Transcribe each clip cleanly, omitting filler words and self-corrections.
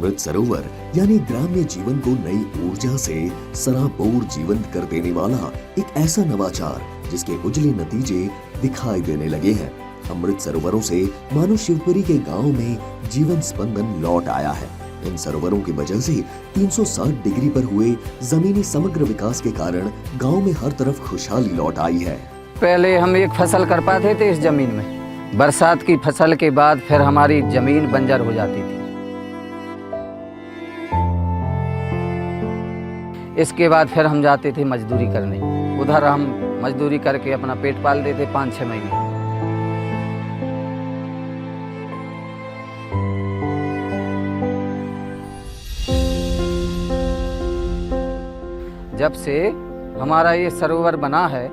अमृत सरोवर यानी ग्राम्य जीवन को नई ऊर्जा से सराबोर जीवंत कर देने वाला एक ऐसा नवाचार जिसके उजले नतीजे दिखाई देने लगे हैं। अमृत सरोवरों से मानो शिवपुरी के गांव में जीवन स्पंदन लौट आया है। इन सरोवरों की वजह से 360 डिग्री पर हुए जमीनी समग्र विकास के कारण गांव में हर तरफ खुशहाली लौट आई है। पहले हम एक फसल कर पाते थे इस जमीन में, बरसात की फसल के बाद फिर हमारी जमीन बंजर हो जाती थी। इसके बाद फिर हम जाते थे मजदूरी करने, उधर हम मजदूरी करके अपना पेट पालते थे 5-6 महीने। जब से हमारा ये सरोवर बना है,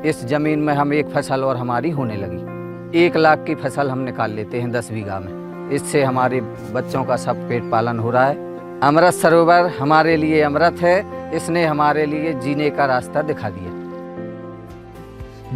इस जमीन में हम एक फसल और हमारी होने लगी। 1 लाख की फसल हम निकाल लेते हैं 10 बीघा में। इससे हमारे बच्चों का सब पेट पालन हो रहा है। अमृत सरोवर हमारे लिए अमृत है, इसने हमारे लिए जीने का रास्ता दिखा दिया।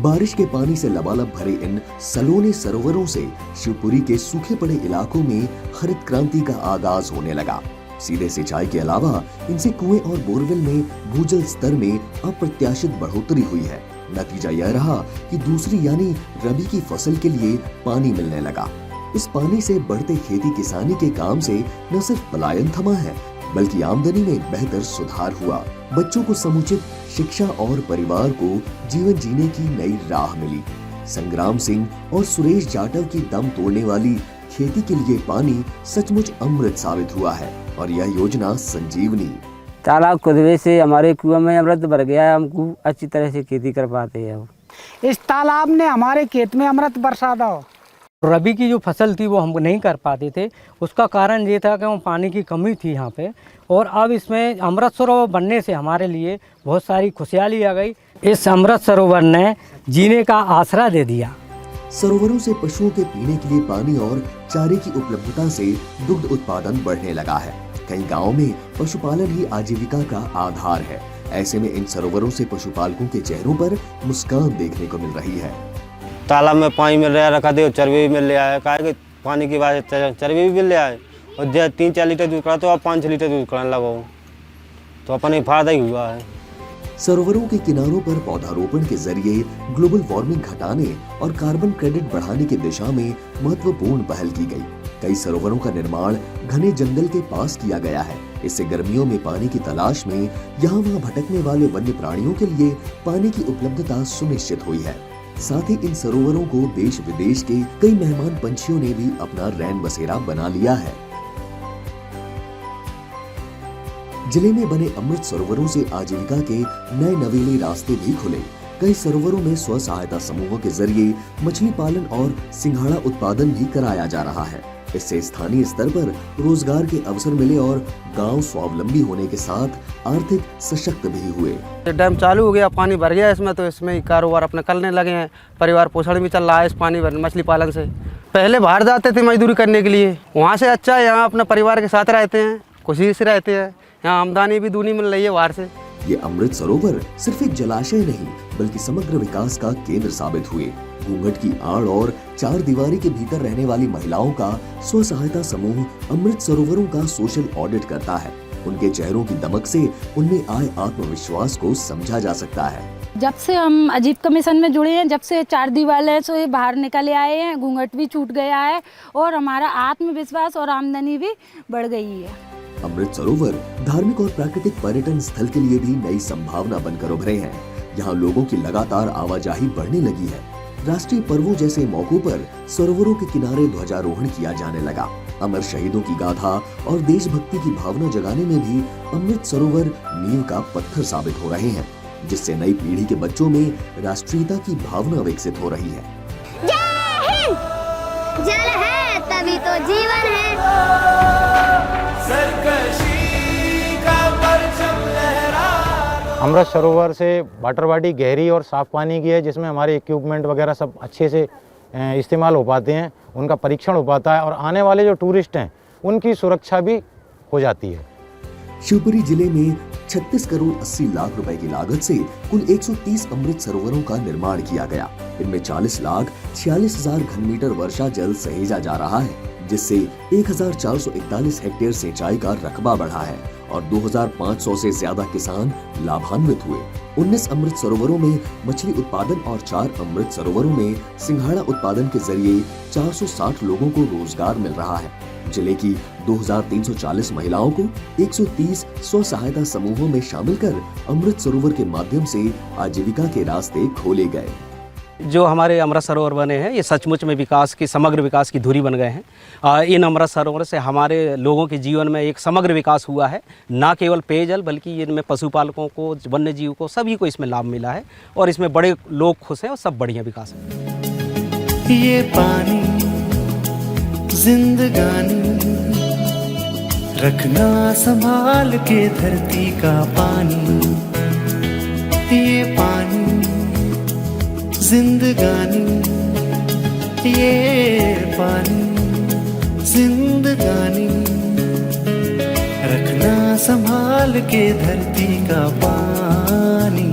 बारिश के पानी से लबालब भरे इन सलोने सरोवरों से शिवपुरी के सूखे पड़े इलाकों में हरित क्रांति का आगाज होने लगा। सीधे सिंचाई के अलावा इनसे कुएं और बोरवेल में भूजल स्तर में अप्रत्याशित बढ़ोतरी हुई है। नतीजा यह रहा कि दूसरी यानी रबी की फसल के लिए पानी मिलने लगा। इस पानी से बढ़ते खेती किसानी के काम से न सिर्फ पलायन थमा है, बल्कि आमदनी में बेहतर सुधार हुआ। बच्चों को समुचित शिक्षा और परिवार को जीवन जीने की नई राह मिली। संग्राम सिंह और सुरेश जाटव की दम तोड़ने वाली खेती के लिए पानी सचमुच अमृत साबित हुआ है और यह योजना संजीवनी। तालाब खुदवे से हमारे कुआं में अमृत भर गया है, हमको अच्छी तरह से खेती कर पाते हैं। इस तालाब ने हमारे खेत में अमृत बरसा दो। रबी की जो फसल थी वो हम नहीं कर पाते थे, उसका कारण ये था कि वो पानी की कमी थी यहाँ पे। और अब इसमें अमृत सरोवर बनने से हमारे लिए बहुत सारी खुशहाली आ गई। इस अमृत सरोवर ने जीने का आसरा दे दिया। सरोवरों से पशुओं के पीने के लिए पानी और चारे की उपलब्धता से दुग्ध उत्पादन बढ़ने लगा है। कई गांवों में पशुपालन ही आजीविका का आधार है। ऐसे में इन सरोवरों से पशुपालकों के चेहरों पर मुस्कान देखने को मिल रही है। तालाब में पानी मिल रहा है, रखा दे चरबी भी मिल रहा है। कहा कि पानी की वजह से चरबी भी मिल रहा है और 3-4 लीटर दूध करा तो आप 5-6 लीटर दूध कराने लगा, तो अपने फायदा ही हुआ है। सरोवरों के किनारों पर पौधारोपण के जरिए ग्लोबल वार्मिंग घटाने और कार्बन क्रेडिट बढ़ाने की दिशा में महत्वपूर्ण पहल की गई। कई सरोवरों का निर्माण घने जंगल के पास किया गया है। इससे गर्मियों में पानी की तलाश में यहाँ वहाँ भटकने वाले वन्य प्राणियों के लिए पानी की उपलब्धता सुनिश्चित हुई है। साथ ही इन सरोवरों को देश विदेश के कई मेहमान पंछियों ने भी अपना रैन बसेरा बना लिया है। जिले में बने अमृत सरोवरों से आजीविका के नए नवेले रास्ते भी खुले। कई सरोवरों में स्व सहायता समूहों के जरिए मछली पालन और सिंघाड़ा उत्पादन भी कराया जा रहा है। इससे स्थानीय स्तर पर रोजगार के अवसर मिले और गांव स्वावलंबी होने के साथ आर्थिक सशक्त भी हुए। डैम चालू हो गया, पानी भर गया इसमें, तो इसमें कारोबार अपने करने लगे हैं। परिवार पोषण भी चल रहा है इस पानी भर मछली पालन से। पहले बाहर जाते थे मजदूरी करने के लिए, वहाँ से अच्छा यहाँ अपने परिवार के साथ रहते हैं, खुशी से रहते हैं। यहाँ आमदनी भी दूनी मिल रही है बाहर से। ये अमृत सरोवर सिर्फ एक जलाशय नहीं बल्कि समग्र विकास का केंद्र साबित हुए। घूंघट की आड़ और 4 दीवारी के भीतर रहने वाली महिलाओं का स्व सहायता समूह अमृत सरोवरों का सोशल ऑडिट करता है। उनके चेहरों की दमक से उनमें आए आत्मविश्वास को समझा जा सकता है। जब से हम आजीविका मिशन में जुड़े हैं, जब से 4 दीवार से बाहर निकले आए हैं, घूंघट भी छूट गया है और हमारा आत्मविश्वास और आमदनी भी बढ़ गई है। अमृत सरोवर धार्मिक और प्राकृतिक पर्यटन स्थल के लिए भी नई संभावना बनकर उभरे हैं। यहाँ लोगों की लगातार आवाजाही बढ़ने लगी है। राष्ट्रीय पर्वों जैसे मौकों पर सरोवरों के किनारे ध्वजारोहण किया जाने लगा। अमर शहीदों की गाथा और देशभक्ति की भावना जगाने में भी अमृत सरोवर नींव का पत्थर साबित हो रहे हैं, जिससे नई पीढ़ी के बच्चों में राष्ट्रीयता की भावना विकसित हो रही है। जय हिंद! जल है तभी तो जीवन है। अमृत सरोवर से वाटर बॉडी गहरी और साफ पानी की है, जिसमें हमारे इक्विपमेंट वगैरह सब अच्छे से इस्तेमाल हो पाते हैं, उनका परीक्षण हो पाता है और आने वाले जो टूरिस्ट हैं उनकी सुरक्षा भी हो जाती है। शिवपुरी जिले में 36 करोड़ 80 लाख रुपए की लागत से कुल 130 अमृत सरोवरों का निर्माण किया गया। इनमें 40 लाख 46 हजार घन मीटर वर्षा जल सहेजा जा रहा है। जिससे 1441 हेक्टेयर सिंचाई का रकबा बढ़ा है और 2500 से ज्यादा किसान लाभान्वित हुए। 19 अमृत सरोवरों में मछली उत्पादन और 4 अमृत सरोवरों में सिंघाड़ा उत्पादन के जरिए 460 लोगों को रोजगार मिल रहा है। जिले की 2340 महिलाओं को 130 स्व सहायता समूहों में शामिल कर अमृत सरोवर के माध्यम से आजीविका के रास्ते खोले गए। जो हमारे अमृत सरोवर बने हैं ये सचमुच में विकास की समग्र विकास की धुरी बन गए हैं। इन अमृत सरोवर से हमारे लोगों के जीवन में एक समग्र विकास हुआ है, ना केवल पेयजल बल्कि इनमें पशुपालकों को, वन्य जीव को, सभी को इसमें लाभ मिला है और इसमें बड़े लोग खुश हैं और सब बढ़िया विकास है। ये पानी जिंदगानी रखना संभाल के धरती का पानी, ये पानी जिंदगानी, ये पानी जिंदगानी रखना संभाल के धरती का पानी।